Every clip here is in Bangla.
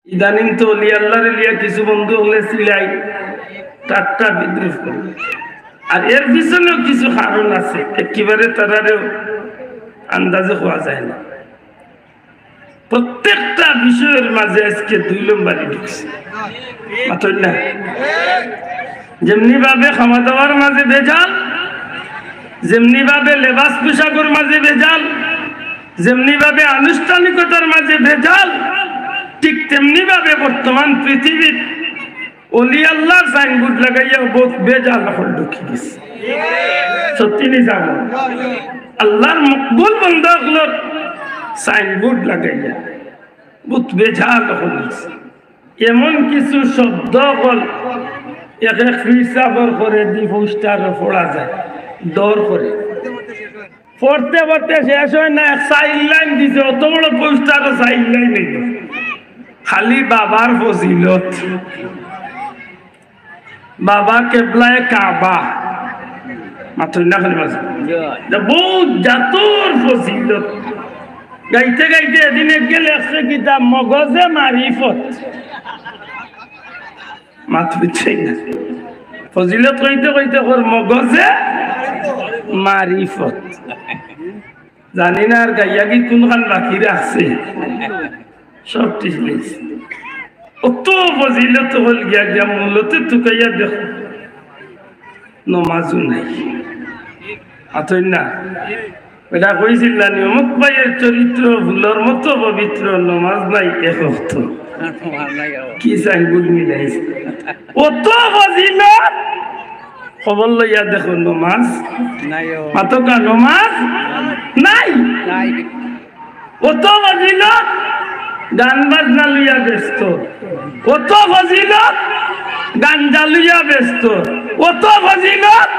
ইদানিং তো অলি আল্লাহর লিয়া কিছু বন্ধু হলে সিলাই টাট্টা বিদ্রুপ করে, আর এর পিছনেও কিছু কারণ আছে, একেবারে তারারেও আন্দাজে হওয়া যায় না। প্রত্যেকটা বিষয়ের মাঝে আজকে 2 নম্বরই ঢুকছে, না? যেমনি ভাবে খাওয়া দাওয়ার মাঝে ভেজাল, যেমনি ভাবে লেবাস পোশাকের মাঝে ভেজাল, যেমনি ভাবে আনুষ্ঠানিকতার মাঝে ভেজাল, ঠিক তেমনি ভাবে বর্তমান পৃথিবীর অলি আল্লাহর সাইনবোর্ড লাগাইয়া বহুত বেজাল ঢুকি গেছে। সত্যি নি যাবো আল্লাহর মকবুল বান্দাগুলোর সাইনবোর্ড লাগাইয়া বহুত বেজাল হয়েছে। এমন কিছু শব্দ হল এক এক হিসাবর করে 2 পোস্টার পড়া যায়, দর করে পড়তে পড়তে শেষ হয় না, 4 লাইন দিছে, অত বড় পোস্টার 4 লাইন নেই, খালি বাবার ফজিলত, বাবা কেবলায় কাবা, মাত্র না খালি মাঝে বহুত জাতর ফজিলত। গাইতে গাইতে এদিনে গেলে একটা কিতাব মগজে মারিফত, মাত্র না ফজিলত কইতে কইতে কর মগজে মারিফত। জানি না আর গাইয়া কি কোনখান বাকি আছে, সব ঠিক লেগেছে। অত ফজিলত হল গিয়া গিয়া মূলতে তুকাইয়া দেখো নমাজও নাই, আতই না এটা কইছিল না অমুক ভাইয়ের চরিত্র ভুলোর মতো পবিত্র, নমাজ নাই এক অর্থ কি সাইনবোর্ড মিলাইছে, অত ফজিলত খবর লইয়া দেখো নমাজ মাতকা নমাজ নাই, অত ফজিলত গান বাজনা লইয়া ব্যস্ত, অত ফজিলত গাঞ্জা লইয়া ব্যস্ত, অত ফজিলত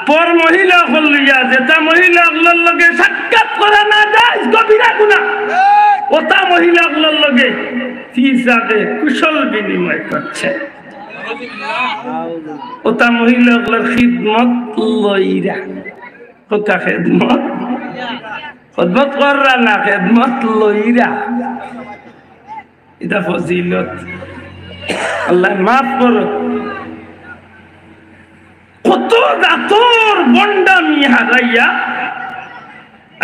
পর মহিলা হল লইয়া, যেটা মহিলা গুলোর লগে সাক্ষাৎ করা না যায় কবিরা গুনাহ, ওটা মহিলা গুলোর লগে হিসাবে কুশল বিনিময় করছে, ওটা মহিলা গুলোর খিদমত লইরা, ওটা খেদমত খদমত কররা না, খেদমত লইরা, এটা ফজিলত। আল্লাহ মাফ করো, কত জাতর বন্ডামি হারাইয়া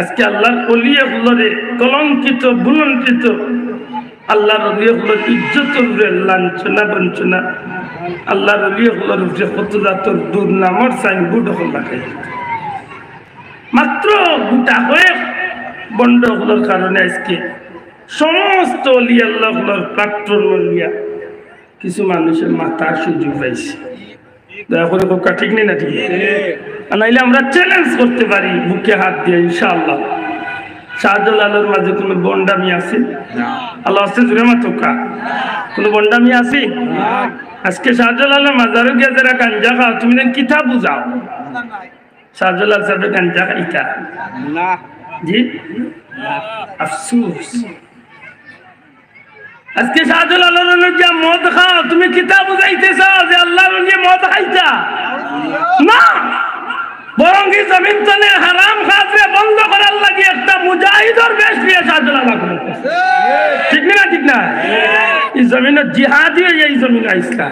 আজকে আল্লাহর ওলিয়াগুলোরে কলঙ্কিত বুলন্ডিত, আল্লাহর ওলিয়াগুলোর ইজ্জতের উপরে লাঞ্ছনা বঞ্চনা, আল্লাহর ওলিয়াগুলোর উপরে কত জাতর দুর্নামর সাইনবোর্ড লাগাই, মাত্র গোটা হয়ে বন্ডগুলোর কারণে আজকে সমস্ত অলি আল্লাহগুলোর প্রাক্তন লিয়া কিছু মানুষের মাথার সুযোগ পাইছে। দয়া করে কোকা ঠিক নেই না, ঠিক নাইলে আমরা চ্যালেঞ্জ করতে পারি বুকে হাত দিয়ে ইনশাআল্লাহ, শাহজালালের মাঝে কোনো বন্ডামি আছে? আল্লাহ আসতে জুড়ে মা তোকা কোনো বন্ডামি আছে? আজকে শাহজালালের মাজারও গিয়ে যারা গাঞ্জা খাও, তুমি যেন কিতা বুঝাও শাহজালাল সাহেব গাঞ্জা খাইতা? জি আফসোস। আজকে শাহজালালের গিয়া মদ খাও, তুমি কিতা বুঝাইতেছ যে আল্লাহর নিয়ে মদ খাইতা? না, বরং কি জমিন তলে হারাম খাজরে বন্ধ করার লাগি একটা মুজাহিদর বেশ নিয়ে শাহজালাল করতেছে, ঠিক না? ঠিক না? এই জমিনের জিহাদি এই জমিন আইসলা,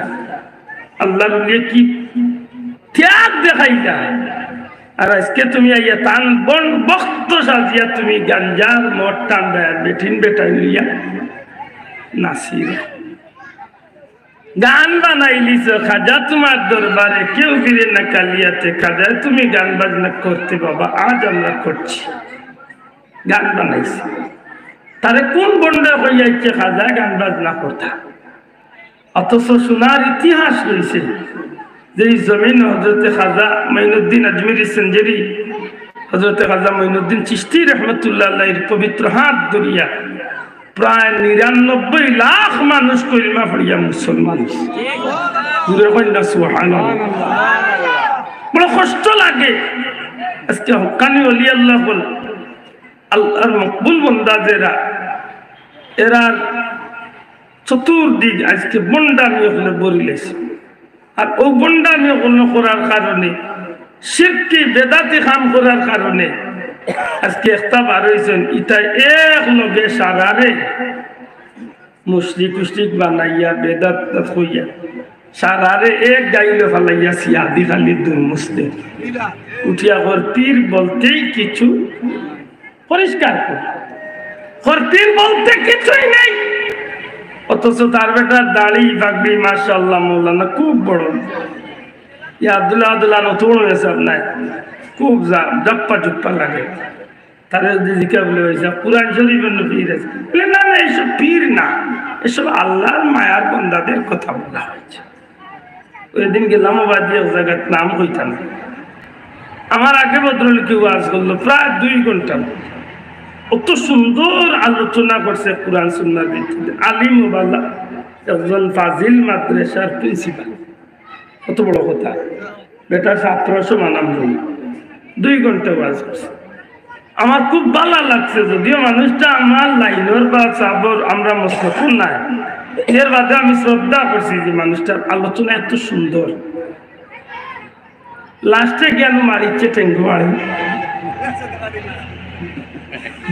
আল্লাহর নিয়ে কি ত্যাগ দেখাইতা, আর আজকে তুমি আইয়া টান বন বক্ত সাজিয়া তুমি গাঞ্জার মদ টান দেয় বেঠিন বেটাই লিয়া নাসির গান বানাইলিছ খাজা তোমার দরবারে, কেউ ফিরে না কালিয়াতে খাজা, তুমি গান বাজনা করতে বাবা, আজ আমরা করছি। গান বানাইছি, তারে কোন বন্ডা হইয়াছে খাজা গান বাজনা করতা? অথচ সোনার ইতিহাস রয়েছে যে এই জমিন হজরতে খাজা মঈনুদ্দিন আজমিরি সেঞ্জেরি, হজরতে খাজা মঈনুদ্দিন চিশতি রহমতুল্লাহ আলাইহির পবিত্র হাত ধরিয়া প্রায় 99 লাখ মানুষ কলিমা পড়িয়া মুসলমান। বড় কষ্ট লাগে আজকে হক্কানি ওলি আল্লাহ বল আল্লাহর মকবুল বান্দা যারা, এরার চতুর্দিক আজকে বন্ডামি হলে বরিলেছে, আর ও বন্ডামি হল করার কারণে, শিরকি বেদাতি কাম করার কারণে আজকে একটা বার হয়েছেন, ইটা এক লগে সারারে মুশরিক উশরিক বানাইয়া বেদাত হইয়া সারারে এক গাইলে ফালাইয়া সিয়াদি খালি দুই মুসলে উঠিয়া কর পীর বলতেই কিছু পরিষ্কার কর পীর বলতে কিছুই নাই, অথচ তার বেটার দাড়ি পাগড়ি মাশাআল্লাহ মৌলানা খুব বড়। ইয়া আব্দুল্লাহ আব্দুল্লাহ নতুন এসব নাই, খুব জপ্পা জপ্পা লাগে। তারা জিজ্ঞাসা বলে হয়েছে কুরআন শরীফের পীর আছে, বলে না না এসব পীর না, এসব আল্লাহর মায়ার বান্দাদের কথা বলা হয়েছে। ওই দিন গেলাম বাদি এক জায়গার নাম হইতাম, আমার আগে ভদ্রলোকে ওয়াজ করলো প্রায় 2 ঘন্টা, অত সুন্দর আলোচনা করছে কুরআন সুন্নাহর ভিত্তিতে। আলিম ওয়ালা একজন ফাজিল মাদ্রাসার প্রিন্সিপাল, কত বড় কথা, বেটার ছাত্র সমান আমরা 2 ঘন্টা ওয়াজ করছে। আমার খুব ভালো লাগছে, যদিও মানুষটা আমার লাইনের বা চাবর আমরা মস্তফুল নাই, এর বাদে আমি শ্রদ্ধা করছি যে মানুষটার আলোচনা এত সুন্দর। লাস্টে জ্ঞান মারিচ্ছে টেঙ্গু মারি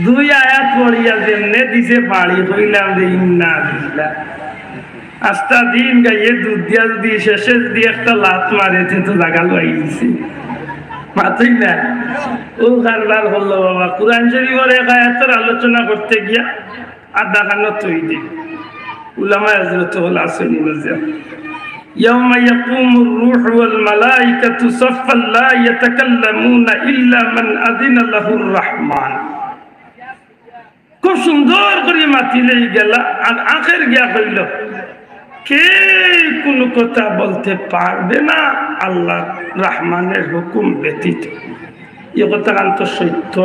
2 আয়াত পড়িয়া যেমনে দিছে বাড়ি হইলাম রে ইন্না বিল্লাহ। আস্তা দিন গাইয়ে দুধ দিয়া যদি শেষে যদি একটা লাত মারেছে তো জাগাল হয়ে গেছে মাথায় না। ও কারবার হলো বাবা, কুরআন শরীফের এক আয়াতের আলোচনা করতে গিয়া আধা খানা তৈ দিন। উলামা হযরত হল আসনি নজর يوم يقوم الروح والملائكة صفا لا يتكلمون إلا من أذن له الرحمن। খুব সুন্দর করে মাতিলেই গেলা, আর আখের গিয়া কইল কে কোনো কথা বলতে পারবে না আল্লাহ রহমানের হুকুম ব্যতীত। এ কথা কান্ত সত্য।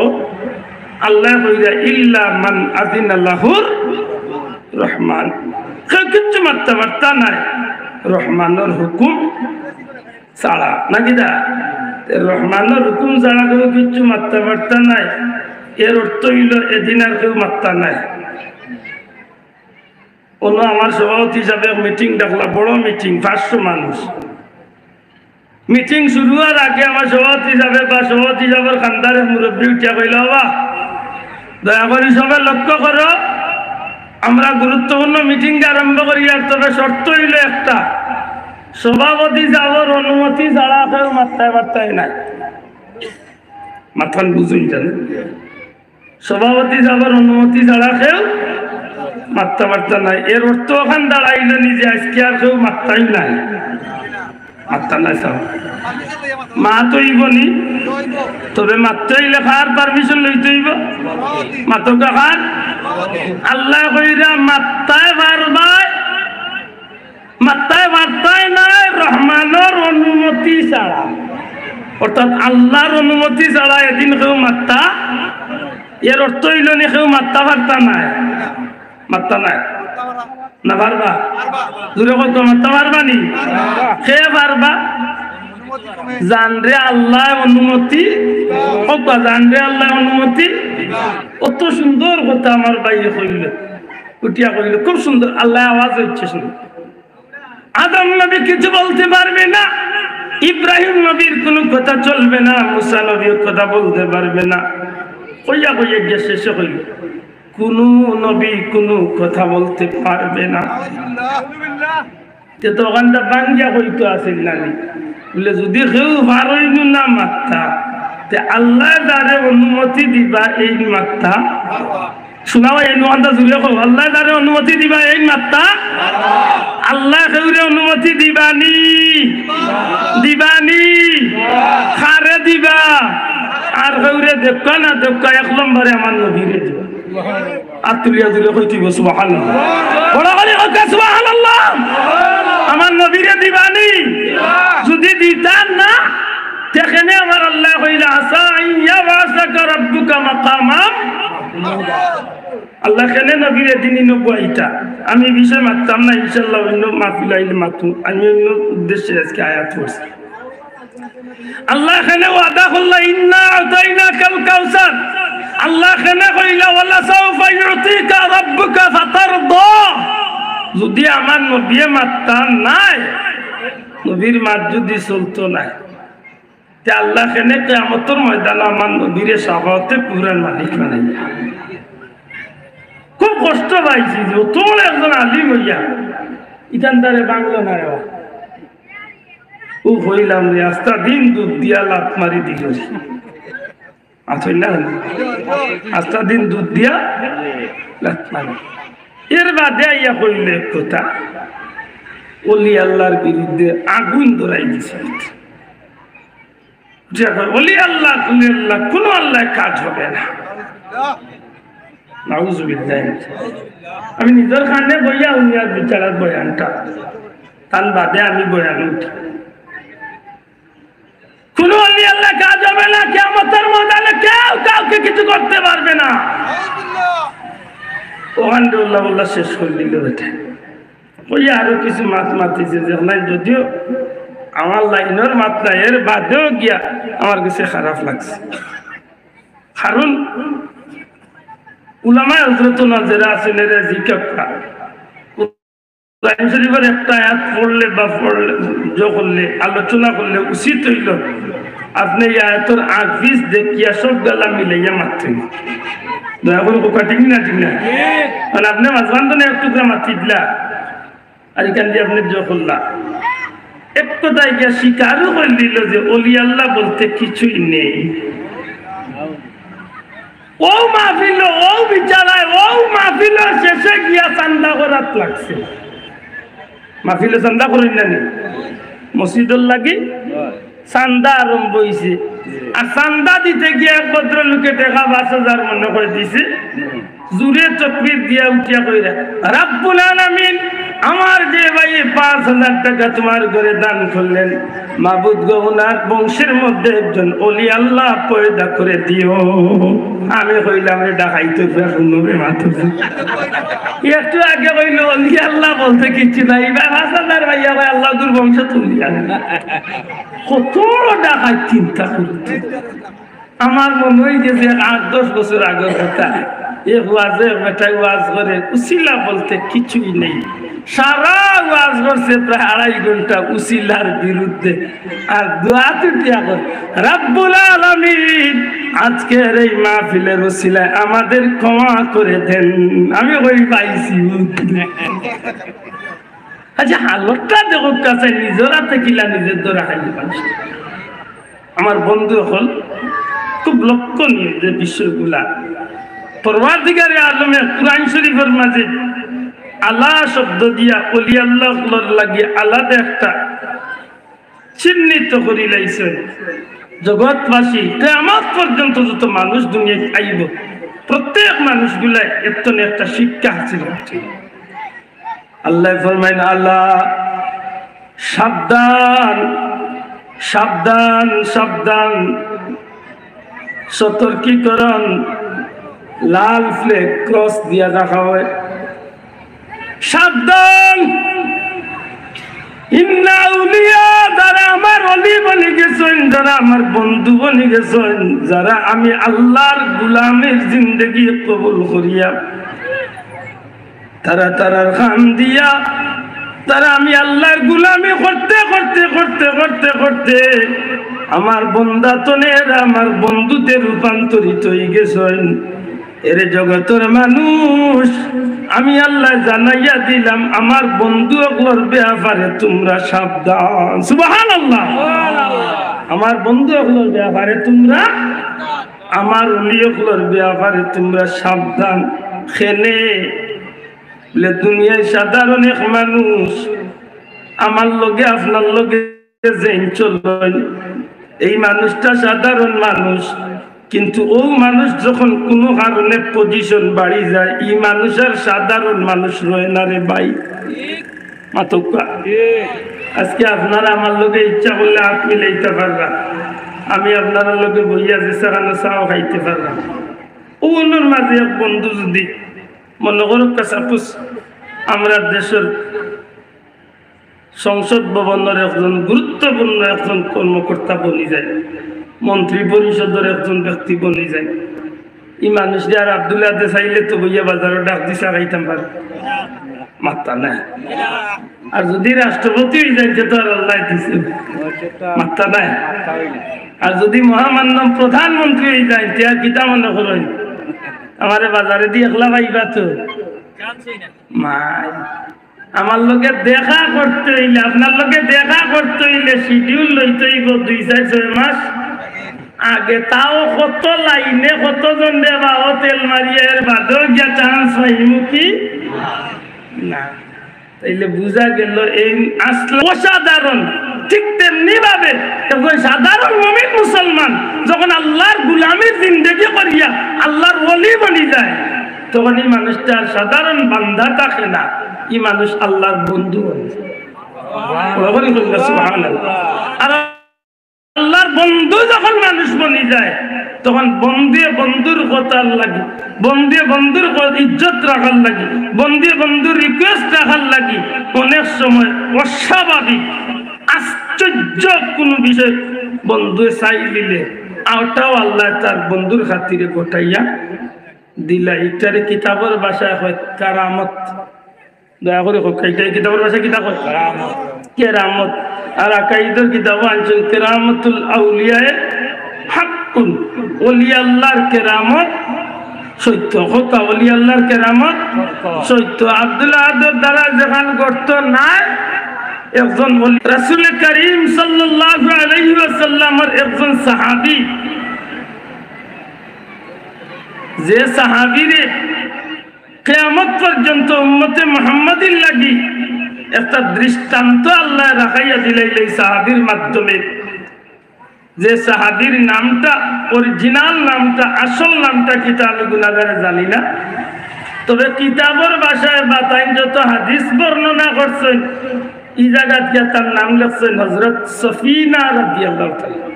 আল্লাহ কইরা ইল্লা মান আযিনা লাহুর রহমান, কেউ কিচ্ছু মারতে পারতা নাই রহমানের হুকুম ছাড়া, নাকি দা রহমানের হুকুম ছাড়া কেউ কিচ্ছু মারতে পারতা নাই। এর অর্থ হইল এদিন আর কেউ মারতা নাই। অন্য আমার সভাপতি হিসাবে মিটিং ডাকলা, বড় মিটিং, 500 মানুষ। মিটিং শুরু হওয়ার আগে আমার সভাপতি হিসাবে বা সভাপতি হিসাবের খানদারের মুরব্বী উঠিয়া কইল, বাবা দয়া করে সবাই লক্ষ্য করো, আমরা গুরুত্বপূর্ণ মিটিং আরম্ভ করি, আর তবে শর্ত হইল একটা, সভাপতি যাওয়ার অনুমতি ছাড়া কেউ মাত্রায় বার্তায় নাই। মাথান বুঝুন জানেন, সভাপতি যাওয়ার অনুমতি ছাড়া কেউ মাত্রা বার্তা নাই। এর অর্থ ওখান দাঁড়াইল নিজে আজকে আর কেউ মাত্রাই নাই, মাত্রা নাই সব মা তৈব নি, তবে মাত্রই লেখার পারমিশন লইতে হইব। মাত্র কাকার আল্লাহ কইরা মাত্রায় পারবাই, মাত্রায় বার্তায় নাই রহমানের অনুমতি ছাড়া, অর্থাৎ আল্লাহর অনুমতি ছাড়া এদিন কেউ মাত্রা। এর অর্থ হইল নি কেউ মাত্রা বার্তা নাই, মাত্রা নাই না পারবা দূরে কত মাত্রা পারবা নি, সে পারবা জানরে আল্লাহ অনুমতি, জানরে আল্লাহ অনুমতি। অত সুন্দর কথা আমার বাইরে কইল, উঠিয়া কইল খুব সুন্দর, আল্লাহ আওয়াজ হচ্ছে শুনে। আদম নবী কিছু বলতে পারবে না, ইব্রাহিম নবীর কোনো কথা চলবে না, মুসা নবীর কথা বলতে পারবে না। কইয়া কইয়া গিয়ে শেষে কইল কোনো নবী কোনো কথা বলতে পারবে না। তো ওখানটা বাঙ্গিয়া হইতো আসেন নানি বলে যদি কেউ পারইন না মাত্রা, তে আল্লাহ যারে অনুমতি দিবা এই মাত্রা শোনাও, এই নোয়ানটা জুড়ে কো আল্লাহ যারে অনুমতি দিবা এই মাত্রা, আল্লাহ কেউরে অনুমতি দিবানি, দিবানি খারে দিবা, আর কেউরে দেখা না দেখা 1 নম্বরে আমার নবীরে দিবা। আর তুলিয়া জুড়ে কইতিব সুবহানাল্লাহ, বড় করে কইতা সুবহানাল্লাহ, আমার নবীরে দিবানি। যদি দিতাম না সেখানে আমার আল্লাহ কইলা আসা ইয়া ওয়াসাকা রাব্বুকা মাকামাম, আল্লাহ কেন নবীরে দিনই নবুয়াইতা। আমি বিষয় মারতাম না, ইনশাআল্লাহ অন্য মাহফিল আইলে মাতুম। আমি অন্য উদ্দেশ্যে আজকে আয়াত পড়ছি। আল্লাহ কেন ওয়াদা করলা ইন্না আতাইনাকাল কাউসার, আল্লাহ কেন কইলা ওয়ালা সাউফা ইউতিকা রাব্বুকা ফাতারদা। যদি আমার নবীয়ে মারতাম নাই, নবীর মাত যদি চলতো নাই, তে আল্লাহ কেন কিয়ামতের ময়দানে আমার নবীরে সাফাতে পুরান মালিক বানাইয়া। খুব কষ্ট পাইছি যে তোর একজন আলিম হইয়া ইটানদারে বাংলো না রে ও হইলাম রে আস্তা দিন দুধ দিয়া লাত মারি দিল আসল না আস্তা দিন দুধ দিয়া লাত মারি এর বাদে ইয়া কইলে কথা ওলি আল্লাহর বিরুদ্ধে আগুন ধরাই দিছে ওলি আল্লাহ কোন আল্লাহ কাজ হবে না আমি নিজের খানে বইয়া উনিয়ার বিচারার বয়ানটা তার বাদে আমি বয়ান উঠি কোন ওলি আল্লাহ কাজ হবে না কিয়ামতের ময়দানে কেউ কাউকে কিছু করতে পারবে না ওখান বললা শেষ করে দিল এটা ওই আরো কিছু মাত মাতিছে যে যদিও আমার লাইনের মাত নাই এর বাদেও গিয়া আমার কাছে খারাপ লাগছে কারণ উলামায়ে হযরত নাজেরা আছেন এর জিকিরটা কোরআন শরীফের একটা আয়াত পড়লে বা পড়লে করলে আলোচনা করলে উচিত হইল আপনি এই আয়াতের আগ-পিছ দেখিয়া সব গলা মিলাইয়া মারতেন দয়া করে কোকা ঠিক না মানে আপনি মাঝখান তো একটু মাতি দিলা আর এখান দিয়ে আপনি জো করলা এক কথায় গিয়া স্বীকারও করে দিল যে ওলি আল্লাহ বলতে কিছুই নেই ও মাহফিল ও বিচারায় ও মাহফিল শেষে গিয়া চান্দা করাত লাগছে মাহফিলে চান্দা করেন না মসজিদুল লাগি চান্দা আরম্ভ হয়েছে আর চান্দা দিতে গিয়ে এক ভদ্রলোকে টাকা ৫,০০০ মনে করে দিছে জুড়ে চকরির দিয়া উঠিয়া কইরা রাব্বুল আলামিন আমার যে ভাই ৫,০০০ টাকা তোমার ঘরে দান করলেন মাবুদ গো ওনার বংশের মধ্যে একজন ওলি আল্লাহ পয়দা করে দিও আমি কইলাম রে ডাকাইতে শুনবে মাত্র একটু আগে কইল ওলি আল্লাহ বলতে কিছু নাই ৫,০০০ ভাইয়া ভাই আল্লাহ দুর বংশ তুলি কত ডাকাই চিন্তা করতে আমার মনে হয় যে ৮-১০ বছর আগের কথা এ ওয়াজে বেটাই ওয়াজ করে উসিলা বলতে কিছুই নেই সারা ওয়াজ করছে প্রায় ২.৫ ঘন্টা উসিলার বিরুদ্ধে আর দোয়া তুটিয়া করে রাব্বুল আলামিন আজকের এই মাহফিলের উসিলায় আমাদের ক্ষমা করে দেন আমি ওই পাইছি আচ্ছা হালতটা দেখো কাছে নিজের হাতে কিলা নিজের দ্বারা খাইতে পারছি আমার বন্ধু হল খুব লক্ষণীয় যে বিষয়গুলা পরওয়ারদিগারে আলমে কুরআন শরীফের মাঝে আল্লাহ শব্দ দিয়া ওলি আল্লাহ লাগিয়ে আলাদা একটা চিহ্নিত করি লাইছেন জগৎবাসী কিয়ামত পর্যন্ত যত মানুষ দুনিয়ায় আইব প্রত্যেক মানুষগুলা এত একটা শিক্ষা হাসিল করছে আল্লাহ ফরমাইন আল্লাহ সাবধান সাবধান সাবধান সতর্কীকরণ লাল ফ্ল্যাগ ক্রস দিয়া রাখা হয় সাবধান ইন্না আউলিয়া যারা আমার ওলি বনি গেছেন যারা আমার বন্ধু বনি গেছেন যারা আমি আল্লাহর গোলামের জিন্দেগি কবুল করিয়া তারা তারার খান দিয়া তারা আমি আল্লাহর গোলামি করতে করতে করতে করতে করতে আমার বন্দাতনের আমার বন্ধুতে রূপান্তরিত হয়ে গেছেন এর জগতের মানুষ আমি আল্লাহ জানাইয়া দিলাম আমার বন্ধু ওগুলোর ব্যাপারে তোমরা সাবধান সুবহানাল্লাহ আমার বন্ধু ওগুলোর ব্যাপারে তোমরা আমার ওলি ওগুলোর ব্যাপারে তোমরা সাবধান খেলে বলে দুনিয়ায় সাধারণ এক মানুষ আমার লগে আপনার লগে যেন চলেন এই মানুষটা সাধারণ মানুষ কিন্তু ও মানুষ যখন কোনো কারণে পজিশন বাড়ি যায় এই মানুষের সাধারণ মানুষ রয় না রে ভাই মাতকা আজকে আপনারা আমার লগে ইচ্ছা করলে হাত মিলাইতে পারবেন আমি আপনারা লগে বইয়া যে সেখানে চাও খাইতে পারলাম ওগুলোর মাঝে এক বন্ধু যদি মনে করো সাপোজ আমরা দেশের সংসদ ভবনের একজন গুরুত্বপূর্ণ একজন কর্মকর্তা বনি যায় মন্ত্রী পরিষদের একজন ব্যক্তি বনি যায় এই মানুষটি আর আব্দুল্লাহ দে চাইলে তো বইয়া বাজারে ডাক দিশা খাইতাম পারে মাত্তা না আর যদি রাষ্ট্রপতি হয়ে যাইছে তো আর আল্লাহ দিছে মাত্তা নাই আর যদি মহামান্য প্রধানমন্ত্রী হয়ে যায় তে আর কিতা মনে করেন আমারে বাজারে দিয়ে একলা পাইবা তো মাই আমার লগে দেখা করতে হইলে আপনার লগে দেখা করতে হইলে শিডিউল লইতে হইব 2-4-6 মাস আগে, তাও কত লাইনে কতজন দেবা ও তেল মারিয়ে এর বাদেও গিয়া চান্স পাইমু কি না। তাইলে বুঝা গেল এই আসলে অসাধারণ। ঠিক তেমনি ভাবে একজন সাধারণ মুমিন মুসলমান যখন আল্লাহর গোলামির জিন্দেগি করিয়া আল্লাহর ওলি বনি যায়, তখন এই মানুষটা সাধারণ বান্দা থাকে না, এই মানুষ আল্লাহর বন্ধু বনে যায়। আর আল্লাহর বন্ধু যখন মানুষ বনি যায়, তখন বন্ধুয়ে বন্ধুর কথা লাগে, বন্ধুয়ে বন্ধুর ইজ্জত রাখার লাগে, বন্ধুয়ে বন্ধুর রিকোয়েস্ট রাখার লাগে অনেক সময় অস্বাভাবিক আশ্চর্য কোন বিষয় বন্ধু চাই দিলে আওটাও আল্লাহ তার বন্ধুর খাতিরে গোটাইয়া দিলা। এটারে কিতাবের ভাষায় হয় কারামত। দয়া করে কিতাবের ভাষায় কিতাব হয় কেরামত। আর আকাইদের কিতাব আনছেন কেরামতুল আউলিয়ায়ে হাক্কুন, ওলি আল্লাহর কেরামত সত্য। কথা ওলি আল্লাহর কেরামত সত্য। আব্দুল্লাহ আদর দ্বারা যেখান গর্ত নাই, একজন রাসূল করিম সাল্লাল্লাহু আলাইহি ওয়াসাল্লামের একজন সাহাবী, যে সাহাবীরে কিয়ামত পর্যন্ত উম্মতে মুহাম্মাদির লাগি একটা দৃষ্টান্ত আল্লাহ রাখাইয়া দিলেন এই সাহাবীর মাধ্যমে। যে সাহাবীর নামটা, অরিজিনাল নামটা, আসল নামটা কিতা আমি গুনাহগারে জানি না, তবে কিতাবের ভাষায় বাতাইন যত হাদিস বর্ণনা করছেন এই জায়গাত গিয়া তার নাম লিখছেন হযরত সফিনা রাদিয়াল্লাহু তাআলা।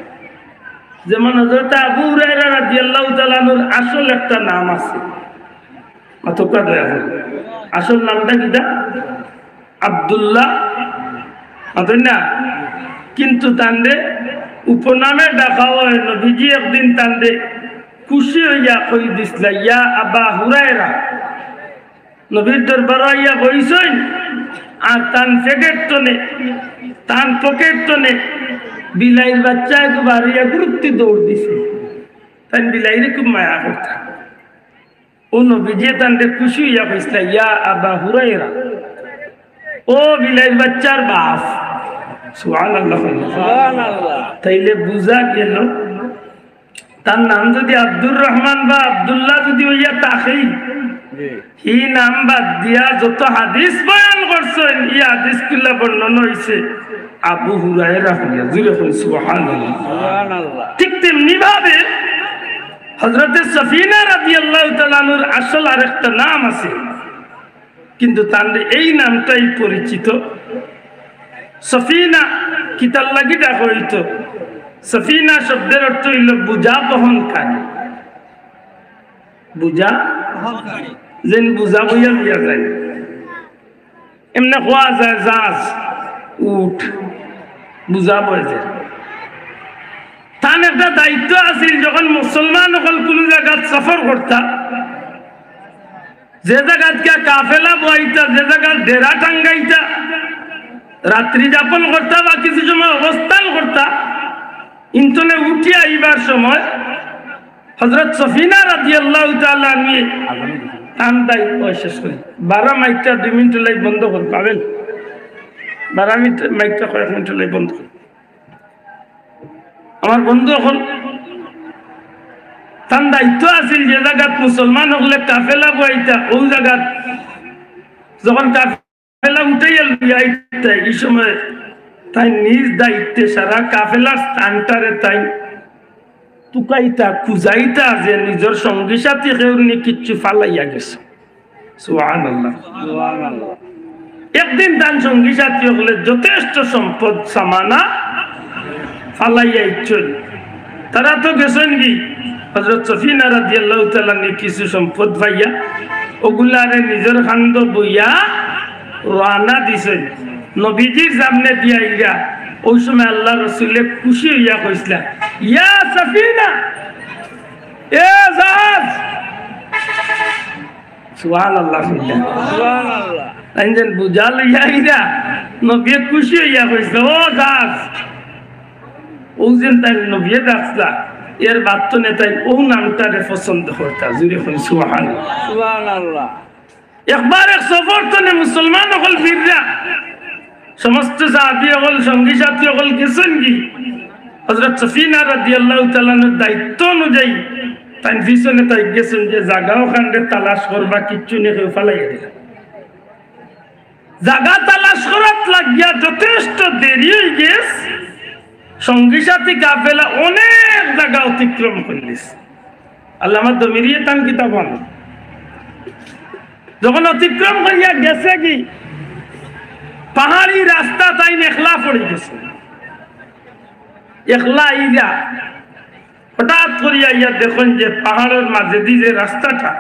যেমন হযরত আবু হুরায়রা রাদিয়াল্লাহু তাআলা এর আসল একটা নাম আছে, অতকা দয়া করে আসল নামটা কিটা আব্দুল্লাহ, অতই না, কিন্তু তান্ডে উপনামে ডাকা হয়। নবীজি একদিন তান্ডে খুশি হইয়া কই দিছিলা ইয়া আবা হুরায়রা, নবীর দরবারে ইয়া বইছেন আর তান পকেট টনে, তান পকেট টনে বিলাইর বাচ্চা একবার ইয়া গুরুত্ব দৌড় দিছে। তান বিলাইরে খুব মায়া করতা। ও নবীজি তান্ডে খুশি হইয়া কইছিলা ইয়া আবা হুরায়রা, ও বিলাইর বাচ্চার বাপ। সুবহানাল্লাহ, সুবহানাল্লাহ। তাইলে বুঝা গেল তার নাম যদি আব্দুর রহমান বা আব্দুল্লাহ যদি হইয়া তাকেই এই নাম বাদ দিয়া যত হাদিস বয়ান করছেন এই হাদিস গুলা বর্ণনা হইছে আবু হুরায়রা হইয়া। জুড়ে বল সুবহানাল্লাহ, সুবহানাল্লাহ। ঠিক তেমনি ভাবে হযরত সফিনা রাদিয়াল্লাহু তাআলা এর আসল আরেকটা নাম আছে, কিন্তু তার এই নামটাই পরিচিত। সফিনা কিতার লাগি ডাকা হইতো। সফিনা শব্দের অর্থ হইল বুঝা বহনকারী। বুঝা যেন বুঝা বইয়া লইয়া যায়, এমনি কোয়া যায় জাহাজ, উঠ, বুঝা বয়ে যায়। তার একটা দায়িত্ব আছিল, যখন মুসলমান সকল কোন জায়গাত সফর করতা, যে জায়গাত গিয়া কাফেলা বইতা, যে জায়গাত ডেরা টাঙ্গাইতা, রাত্রি যাপন করতা বা কিছু সময় অবস্থান করতা, ইন্তনে উঠে আইবার সময় হযরত সফিনা রাদিয়াল্লাহু তাআলা নিয়ে টান দায়িত্ব শেষ করি। 12 মাইকটা 2 মিনিট লাই বন্ধ কর পাবেন, 12 মিনিট মাইকটা কয়েক মিনিট লাই বন্ধ কর। আমার বন্ধু এখন তার দায়িত্ব আছিল যে জায়গাত মুসলমান হলে কাফেলা বইতা, ওই জায়গাত যখন কাফেলা উঠাইয়া লইয়াইতা, এই সময় তাই নিজ দায়িত্বে সারা কাফেলার স্থানটারে তাই টুকাইতা, খুঁজাইতা যে নিজের সঙ্গী সাথী কেউ নি কিচ্ছু ফালাইয়া গেছে। সুবহানাল্লাহ, সুবহানাল্লাহ। একদিন তার সঙ্গী সাথী হলে যথেষ্ট সম্পদ সামানা ফালাইয়া ইচ্ছল। তারা তো গেছেন কি হযরত সফিনা রাদিয়াল্লাহু তাআলা নি কিছু সম্পদ পাইয়া ওগুলারে নিজের খান্দ বইয়া রানা দিছেন নবীজির সামনে দিয়া ইয়া। ওই সময় আল্লাহ রাসূলে খুশি হইয়া কইছিলা ইয়া সফিনা, এ জাহাজ। সুবহানাল্লাহ, সুবহানাল্লাহ। আইনজন বুঝা লইয়া ইরা নবী খুশি হইয়া কইছিল ও জাহাজ। ও যেন তাই নবী ডাকলা, এর বাত্তনে তাই ও নামটারে পছন্দ করতা। জুড়ে কই সুবহানাল্লাহ, সুবহানাল্লাহ। একবার এক সফর তনে মুসলমান হল ফিররা সমস্ত সাহাবী হল সঙ্গী সাথী হল গেছেন কি হযরত সফিনা রাদিয়াল্লাহু তাআলার দায়িত্ব অনুযায়ী তাই পিছনে তাই গেছেন যে জায়গা ওখানে তালাশ করবা কিচ্ছু নেই ফালাইয়া দিলেন জায়গা তালাশ করার লাগিয়া যথেষ্ট দেরি হয়ে গেছে সঙ্গী সাথী কাফেলা অনেক জায়গা অতিক্রম করলিস আল্লামা দমিরিয়ে তান কিতাব যখন অতিক্রম করিয়া গেছে কি পাহাড়ি রাস্তা তাই একলা পড়ে গেছে একলা ইয়া হঠাৎ করিয়া ইয়া দেখুন যে পাহাড়ের মাঝে দিয়ে যে রাস্তাটা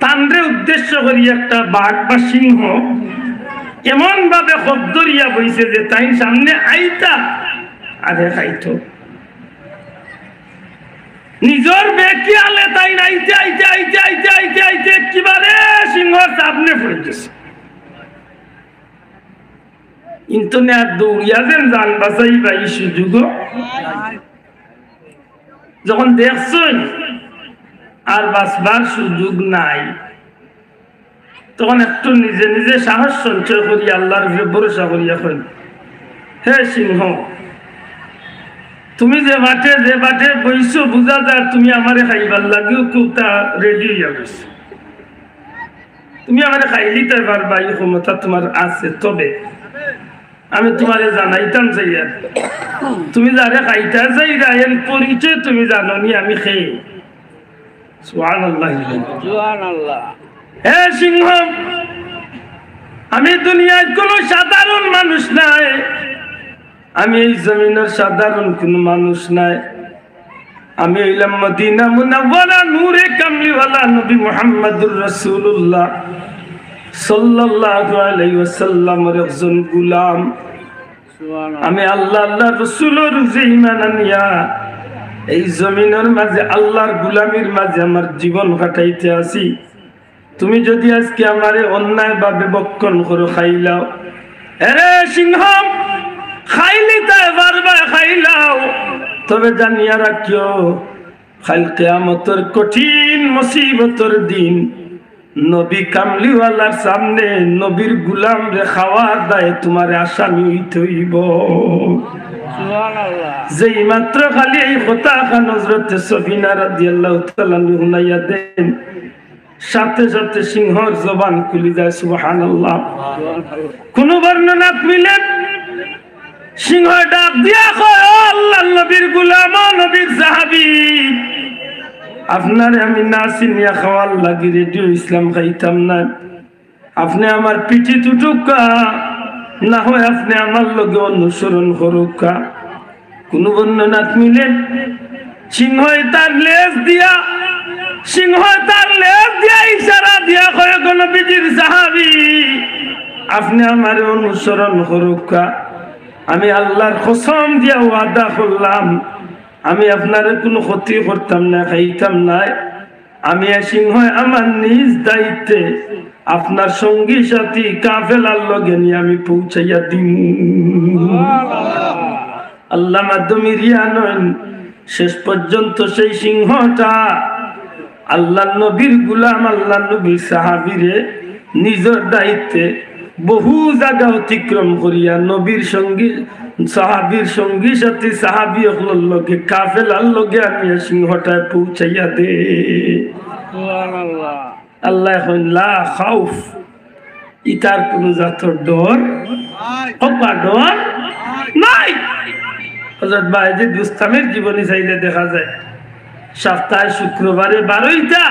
তান্ডে উদ্দেশ্য করি একটা বাঘ বা সিংহ এমন ভাবে খদ্দরিয়া বইছে যে তাই সামনে আইতা আরে খাইতো নিজের বেকি আলে তাই আইতে আইতে আইতে আইতে আইতে আইতে একেবারে সিংহর সামনে পড়ে গেছে ইন্টারনেট দৌড়িয়া যেন জান বাঁচাই পাই সুযোগ যখন দেখছেন আর বাঁচবার সুযোগ নাই তখন একটু নিজে নিজে সাহস সঞ্চয় করি আল্লাহর উপরে ভরসা করিয়া করেন হে সিংহ তুমি যে বাটে বইছো বুঝা যায় তুমি আমারে খাইবার লাগেও কেউটা রেডি হইয়া গেছো তুমি আমারে খাইলি তাই পারবা এই ক্ষমতা তোমার আছে তবে আমি তোমারে জানাইতাম চাইয়া তুমি যারে খাইতা চাইরা এর পরিচয় তুমি জানো নি আমি খেয়ে সুবহানাল্লাহ সুবহানাল্লাহ হে সিংহ আমি দুনিয়ায় কোনো সাধারণ মানুষ নাই আমি এই জমিনের সাধারণ কোনো মানুষ নাই আমি হইলাম মদিনা মুনাওয়ারা নূরে কামলিওয়ালা নবী মুহাম্মদুর রাসূলুল্লাহ সাল্লাল্লাহু আলাইহি ওয়াসাল্লামের একজন গোলাম আমি আল্লাহর রাসূলের যে ঈমান আনিয়া এই জমিনের মাঝে আল্লাহর গোলামির মাঝে আমার জীবন কাটাইতে আসি তুমি যদি আজকে আমারে অন্যায় ভাবে বক্ষণ করো খাইলাও আরে সিংহ খাইলি তাই পারবা খাইলাও তবে জানিয়া রাখিও কাল কিয়ামতের কঠিন মুসিবতের দিন নবী কামলিওয়ালার সামনে নবীর গোলাম রে খাওয়ার দায় তোমার আসামি হইতে হইব সুবহানাল্লাহ যেই মাত্র খালি এই কথা খান হযরত সফিনা রাদিয়াল্লাহু তাআলা শুনাইয়া দেন সাথে সাথে সিংহর জবান খুলে যায় সুবহানাল্লাহ কোন বর্ণনা মিলেন সিংহ ডাক দিয়া কয় আল্লাহর নবীর গোলাম নবীর সাহাবী আপনারে আমি না চিনিয়া খাওয়ার লাগি রেডিও ইসলাম খাইতাম না আপনি আমার পিঠি টুটুকা না হয় আপনি আমার লগে অনুসরণ করুকা কোন বর্ণনাত মিলেন সিংহ তার লেজ দিয়া ইশারা দিয়া কয় নবীজির সাহাবী আপনি আমার অনুসরণ করুকা আমি আল্লাহর কসম দিয়া ওয়াদা করলাম আমি আপনার কোনো ক্ষতি করতাম না খাইতাম না আমি সিংহ আমার নিজ দায়িত্বে আপনার সঙ্গী সাথী কাফেলার লগে নিয়ে আমি পৌঁছাইয়া দিম আল্লাহ মাধ্যমে রিয়ানয়ন শেষ পর্যন্ত সেই সিংহটা আল্লাহ নবীর গোলাম আল্লাহ নবীর সাহাবীরে নিজের দায়িত্বে বহু জায়গা অতিক্রম করিয়া নবীর সঙ্গী সাহাবীর সঙ্গী সাথী সাহাবী হল লগে কাফেলার লগে আমি সিংহটায় পৌঁছাইয়া দে সুবহানাল্লাহ আল্লাহ এখন লা খাউফ ইতার কোন জাতর ডর কপা ডর নাই হযরত বায়েজিদ বুস্তামের জীবনী চাইলে দেখা যায় সপ্তাহে শুক্রবারে 12টা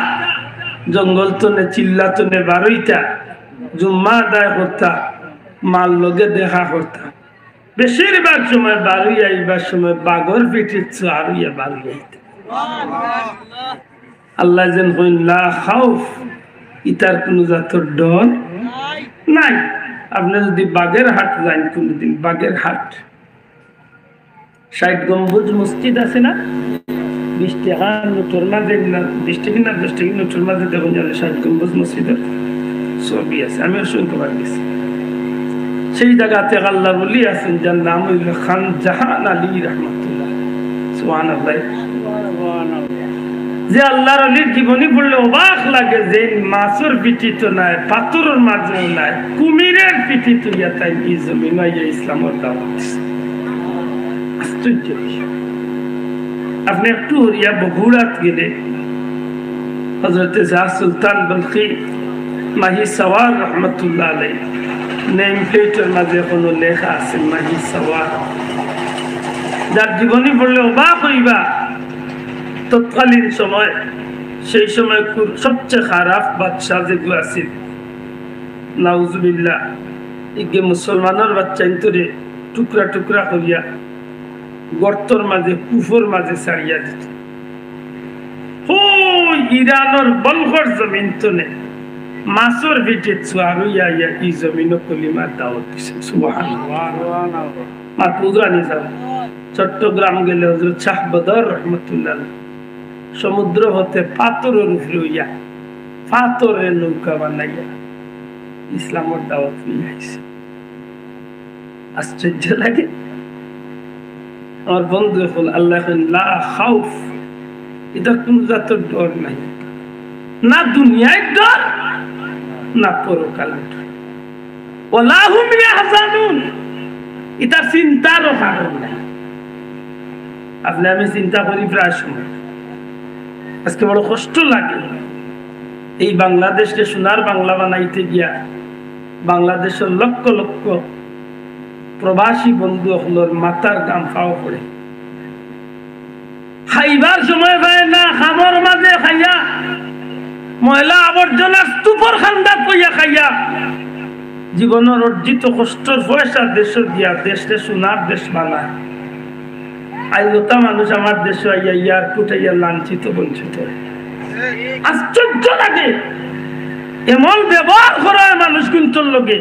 জঙ্গল তনে চিল্লা তনে 12টা জুম্মা আদায় করতা মাল লগে দেখা করতা বেশিরভাগ সময় বাড়ি আইবার সময় বাগর পিঠে চারুইয়া বাড়ি আইতে আল্লাহ যেন হইন লা খাউফ ইতার কোন জাতর ডর নাই আপনি যদি বাগের হাট যান কোনদিন বাগের হাট 60 গম্বুজ মসজিদ আছে না 20 টাকা নোটের মাঝে 20 টাকা না 10 টাকা নোটের মাঝে দেখুন 60 গম্বুজ মসজিদের ছবি আছে আমি শুনতে গেছি সেই জায়গাতে আল্লাহ বলি আছেন যার নাম হইল খান জাহান আলী রহমতুল্লাহ সুবহানাল্লাহ যে আল্লাহর অলির জীবনী পড়লে অবাক লাগে যে মাছের পিঠি তো নাই, পাথরের মাঝেও নাই, কুমিরের পিঠি তুইয়া তাই এই জমিন ইসলামের দাওয়াত দিছে। আশ্চর্য বিষয়। আপনি একটু হরিয়া বগুড়াত গেলে হযরতে শাহ সুলতান বলখি মাহি সওয়ার রহমতুল্লাহ আলাইহি নেম প্লেটের মাঝে কোনো লেখা আছে মাহি সওয়ার, যার জীবনী পড়লে অবাক হইবা। তৎকালীন সময়, সেই সময় সবচেয়ে খারাপ বাদশাহ যেগুলো আছিল, নাউজুবিল্লাহ, ইগে মুসলমানের বাচ্চা ইন্তরে টুকরা টুকরা করিয়া গর্তর মাঝে কুফর মাঝে ছাড়িয়া দিত। ইরানের বলখর জমিন তনে মাছর ভিটে চুয়ারুইয়া এই জমিন কলিমার দাওয়াত দিছে। সুবহানাল্লাহ। মাতুরানি যাব চট্টগ্রাম গেলে হযরত শাহ বদর রহমতুল্লাহ সমুদ্র হতে পাথরের উপরে হইয়া পাথরের নৌকা বানাইয়া ইসলামের দাওয়াত নিয়ে আইছে। আশ্চর্য লাগে। আমার বন্ধু হল আল্লাহ লা খাউফ, এটা কোন জাতের ডর নাই, না দুনিয়ায় ডর না পরকালের ডর। ওয়ালা হুম ইয়াহজানুন, এটা চিন্তারও কারণ নাই। আপনি আমি চিন্তা করি প্রায় সময়, আজকে বড় কষ্ট লাগে এই বাংলাদেশকে সোনার বাংলা বানাইতে গিয়া বাংলাদেশের লক্ষ লক্ষ প্রবাসী বন্ধু হলোর মাথার গাম খাওয়া পড়ে, খাইবার সময় পায় না, খামর মাঝে খাইয়া ময়লা আবর্জনা স্তূপর খান্দাত কইয়া খাইয়া জীবনের অর্জিত কষ্টর পয়সা দেশে দিয়া দেশে সোনার দেশ বানায়। আইলতা মানুষ আমার দেশে আইয়া ইয়ার কুটাইয়া লাঞ্ছিত বঞ্চিত। আশ্চর্য লাগে, এমন ব্যবহার করা মানুষ কিন্তু লোকে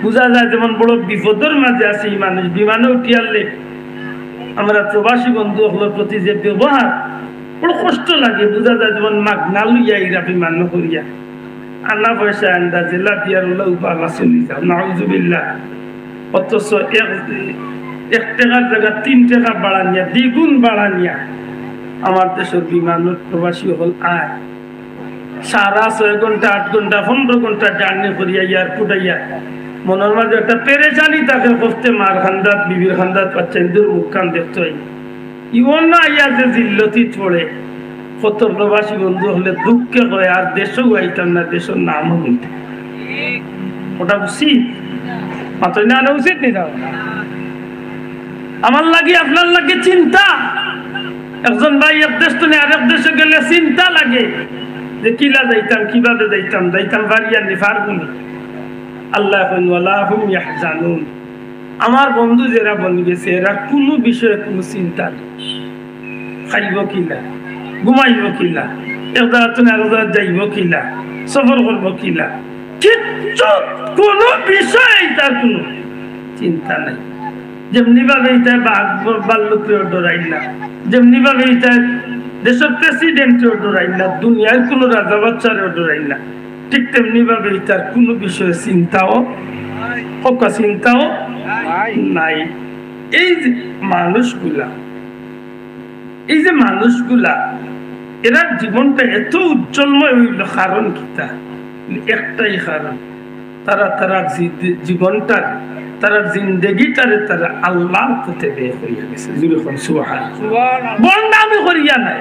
বোঝা যায় যেমন বড় বিপদের মাঝে আছে এই মানুষ। বিমানে উঠিয়ালে আমরা প্রবাসী বন্ধু হলোর প্রতি যে ব্যবহার, বড় কষ্ট লাগে। বোঝা যায় যেমন মাগনা লইয়া ইরা বিমান করিয়া আনা পয়সা আন্দাজে লাতিয়ার উপালা চলি যাও, নাউজুবিল্লাহ। অথচ এক টাকার জায়গা 3 টাকা বাড়ানিয়া, দ্বিগুণ বাড়ানিয়া আমার দেশের বিমানের প্রবাসী হল আয় সারা 6 ঘন্টা 8 ঘন্টা 15 ঘন্টা জার্নি করিয়া এয়ারপোর্ট আইয়া মনের মাঝে একটা পেরেশানি তাকে করতে, মার খান্দাত বিবির খান্দাত বাচ্চাদের মুখ কান দেখতে হয়। ইমন না আইয়া যে জিল্লতি পড়ে কত প্রবাসী বন্ধু হলে দুঃখে হয় আর দেশও গাইতাম না, দেশের নামও নিতে। ওটা উচিত মাত্রই না উচিত নি? আমার লাগে আপনার লাগে চিন্তা। একজন ভাই এক দেশ তো আরেক দেশে গেলে চিন্তা লাগে যে কিলা যাইতাম, কিভাবে যাইতাম, যাইতাম বাড়িয়া নি পারবনি। আল্লাহ ওয়ালা হুম ইয়াহজানুন, আমার বন্ধু যারা বনি গেছে এরা কোনো বিষয়ে কোনো চিন্তা নেই। খাইব কিলা, ঘুমাইব কিলা, এক জায়গা তুমি আরেক জায়গায় যাইব কিলা, সফর করবো কিলা, কিচ্ছু কোনো বিষয়ে তার কোনো চিন্তা নাই। যেমনি ভাবে এটা বাল্যকেও ডরাই না, যেমনি ভাবে এটা দেশের প্রেসিডেন্টেও ডরাই না, দুনিয়ার কোন রাজা বাচ্চারেও ডরাই না, ঠিক তেমনি ভাবে এটার কোনো বিষয়ে চিন্তাও নাই। এই যে মানুষগুলা এরা জীবনটা এত উজ্জ্বলময় হইল কারণ কিতা? একটাই কারণ, তারা জীবনটা তারা জিন্দেগিটারে তারা আল্লাহর পথে বের হইয়া গেছে। বন্ডামি করিয়া নাই,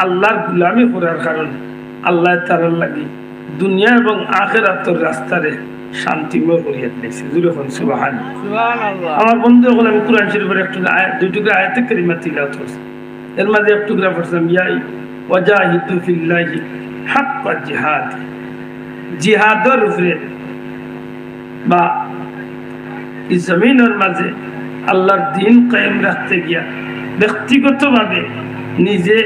আল্লাহর গুলামি করার কারণে আল্লাহ তার লাগি দুনিয়া এবং আখিরাতের রাস্তারে শান্তিময় করিয়া দিয়েছে। সুবহানাল্লাহ। আমার বন্ধু হল আমি কুরআন শরীফের একটু দুই টুকরা আয়াতে কারিমা তিলাওয়াত করছি, এর মাঝে এক টুকরা পড়ছিলাম ইয়া ওয়াজাহিদু ফিল্লাহি হাক্কা জিহাদ। জিহাদের উপরে বা এই জমিনের মাঝে আল্লাহর দিন কায়েম রাখতে গিয়া ব্যক্তিগতভাবে নিজে,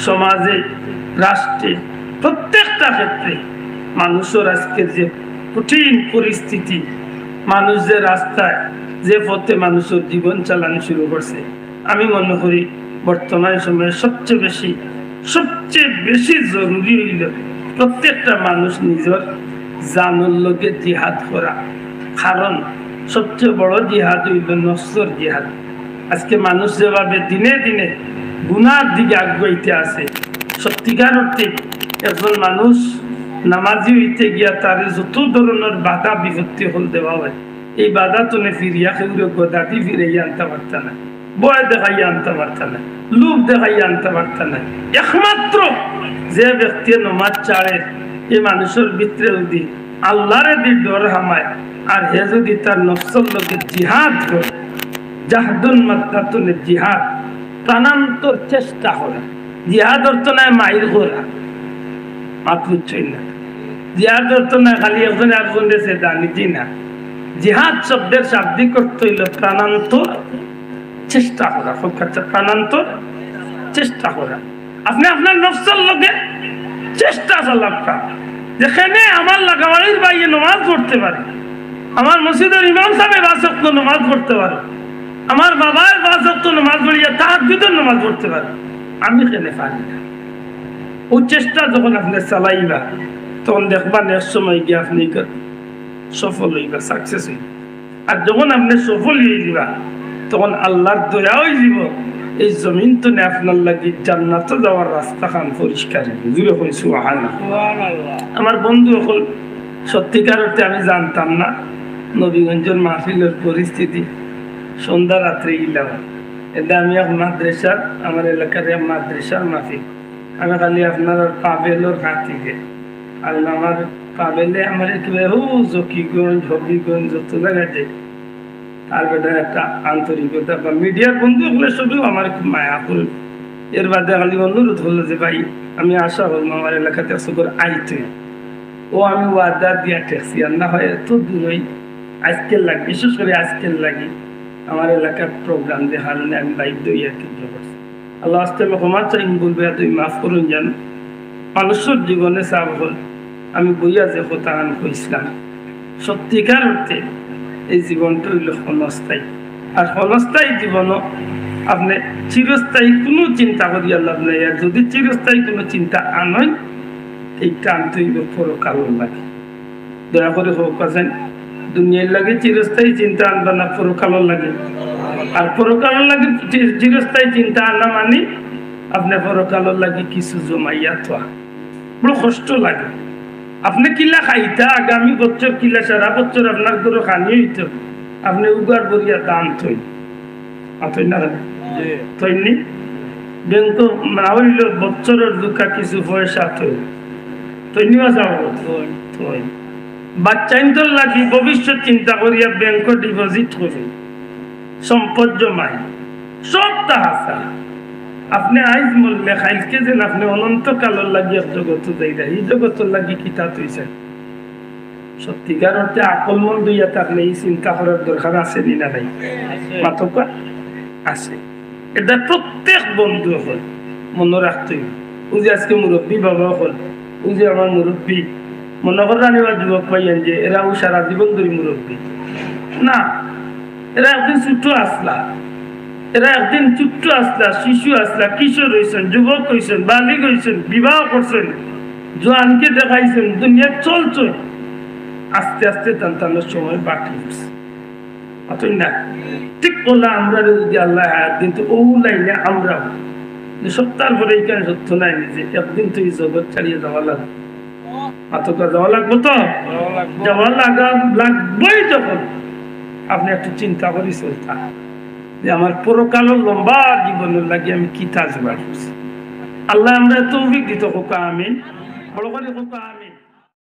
সমাজে, রাষ্ট্রে, প্রত্যেকটা ক্ষেত্রে মানুষের আজকের যে কঠিন পরিস্থিতি, মানুষ যে রাস্তায় যে পথে মানুষের জীবন চালানো শুরু করছে, আমি মনে করি বর্তমান সময়ে সবচেয়ে বেশি জরুরি হইল প্রত্যেকটা মানুষ নিজের জানের লগে জিহাদ করা। কারণ সবচেয়ে বড় জিহাদ হইল নফসের জিহাদ। আজকে মানুষ যেভাবে দিনে দিনে গুনার দিকে আগাইতে আছে। সত্যিকার অর্থে একজন মানুষ নামাজি হইতে গিয়া তার যত ধরনের বাধা বিপত্তি হল দেওয়া হয়, এই বাধা তুলে ফিরিয়া সেগুলো গোদাটি ফিরাইয়া আনতে পারত না, বয় দেখাইয়া আনতে পারত না, লোভ দেখাইয়া আনতে পারত না। একমাত্র যে ব্যক্তি নমাজ ছাড়ে এই মানুষের ভিতরে যদি আল্লাহরে দি ডর হামায় আর হে যদি তার নফসের লোকে জিহাদ করে, জাহাদুন মাত্রাতুনে জিহাদ, প্রাণান্তর চেষ্টা করে। জিহাদ অর্থ নয় মাইর করা, মাত্র না। জিহাদ অর্থ নয় খালি একজন একজনের সে দানিজি না। জিহাদ শব্দের শাব্দিক অর্থ হইল প্রাণান্তর চেষ্টা করা। প্রাণান্তর চেষ্টা করা। আপনি আপনার নফসের লোকে চেষ্টা চালাকা, যেখানে আমার লাগাবাড়ির বাইরে নমাজ পড়তে পারে, আমার মসজিদের ইমাম সাহেব 5 ওয়াক্ত নমাজ পড়তে পারে, আমার বাবার 5 ওয়াক্ত নমাজ পড়িয়া তাহাজ্জুদের নমাজ পড়তে পারে, আমি কেন পারি না? ওই চেষ্টা যখন আপনি চালাইবা তখন দেখবা নেক্সট সময় গিয়ে আপনি সফল হইবা, সাকসেস হইবা। আর যখন আপনি সফল হয়ে যাবা তখন আল্লাহর দয়া হয়ে যাব, এই জমিন তো নে আপনার লাগি জান্নাতে যাওয়ার রাস্তা খান পরিষ্কার। আমার বন্ধু হল সত্যিকার অর্থে আমি জানতাম না নবীগঞ্জের মাহফিলের পরিস্থিতি। সন্ধ্যা রাত্রে গেলাম, এটা আমি এক মাদ্রাসার, আমার এলাকার এক মাদ্রাসার মাহফিল। আমি খালি আপনার পাবেলের হাত থেকে আর আমার পাবেলে আমার জকিগঞ্জ হবিগঞ্জ যত জায়গায় যাই তার বেটা একটা আন্তরিকতা বা মিডিয়ার বন্ধু হলে শুধু আমার খুব মায়া করল। এর বাদে খালি অনুরোধ হলো যে ভাই আমি আশা করলাম আমার এলাকাতে করে আইতে, ও আমি ওয়াদা দিয়া ঠেকছি আর না হয় এত দূরই আজকের লাগে, বিশেষ করে আজকের লাগে আমার এলাকার প্রোগ্রাম দেখার আমি বাইক দইয়া কিন্তু করছি। আল্লাহ আস্তে আমি ক্ষমা চাই, বলবে তুই মাফ করুন জান। মানুষের জীবনে চাপ হল আমি বইয়া যে কথা আমি কইছিলাম, সত্যিকার অর্থে এই জীবনটা হইল ক্ষণস্থায়ী। আর ক্ষণস্থায়ী জীবনও আপনি চিরস্থায়ী কোনো চিন্তা করিয়া লাভ নাই। আর যদি চিরস্থায়ী কোনো চিন্তা আনয় এইটা আনতে হইব পরকালের লাগে। দয়া করে হোক আছেন দুনিয়ার লাগে চিরস্থায়ী চিন্তা আনবা না পরকালের লাগে। আর পরকালের লাগে চিরস্থায়ী চিন্তা আনা মানে আপনি পরকালের লাগে কিছু জমাইয়া থা, বড় কষ্ট লাগে। আপনি কিলা খাইতা আগামী বছর কিলা সারা বছর আপনার ধরো খানি হইত, আপনি উগার বরিয়া দান থই না থইনি ব্যাংক না হইল বছরের দুঃখা কিছু পয়সা থইনি বাচ্চা ইন্তর লাগি ভবিষ্যৎ চিন্তা করিয়া ব্যাংক ডিপোজিট করি, সম্পদ জমাই সব তাহাসা। আপনি আইজ মরলে খাইলকে যেন আপনি অনন্তকালের লাগি এক জগত যাইরা, এই জগতের লাগি কিতা তৈছেন। সত্যিকার অর্থে আকল মন দুইয়া থাকলে এই চিন্তা করার দরকার আছে নি না নাই? মাতকা আছে। এটা প্রত্যেক বন্ধু হল মনে রাখতে হবে। ও যে আজকে মুরব্বী বাবা হল, ও যে আমার মুরব্বী মনে করেন এবার যুবক পাইয়েন যে এরাও সারা জীবন ধরে মুরব্বী না, এরা একদিন ছোট আসলা, এরা একদিন ছোট্ট আসলা, শিশু আসলা, কিশোর হয়েছেন, যুবক হয়েছেন, বালিক হয়েছেন, বিবাহ করছেন, জোয়ানকে দেখাইছেন, দুনিয়া চলছে। আস্তে আস্তে তান্তানোর সময় বাকি হচ্ছে না। ঠিক বললাম আমরা যদি আল্লাহ একদিন তো ও লাইনে আমরাও সপ্তাহ পরে এইখানে সত্য নাই যে একদিন তো এই জগৎ ছাড়িয়ে যাওয়া লাগবে। আতকা যাওয়া লাগবো তো যাওয়া লাগবেই। যখন আপনি একটু চিন্তা করি চলতা যে আমার পরকালের লম্বা জীবনের লাগে আমি কি তাজবার করছি। আল্লাহ আমরা তৌফিক দিত হোক আমিন, বড় করে হোক আমিন।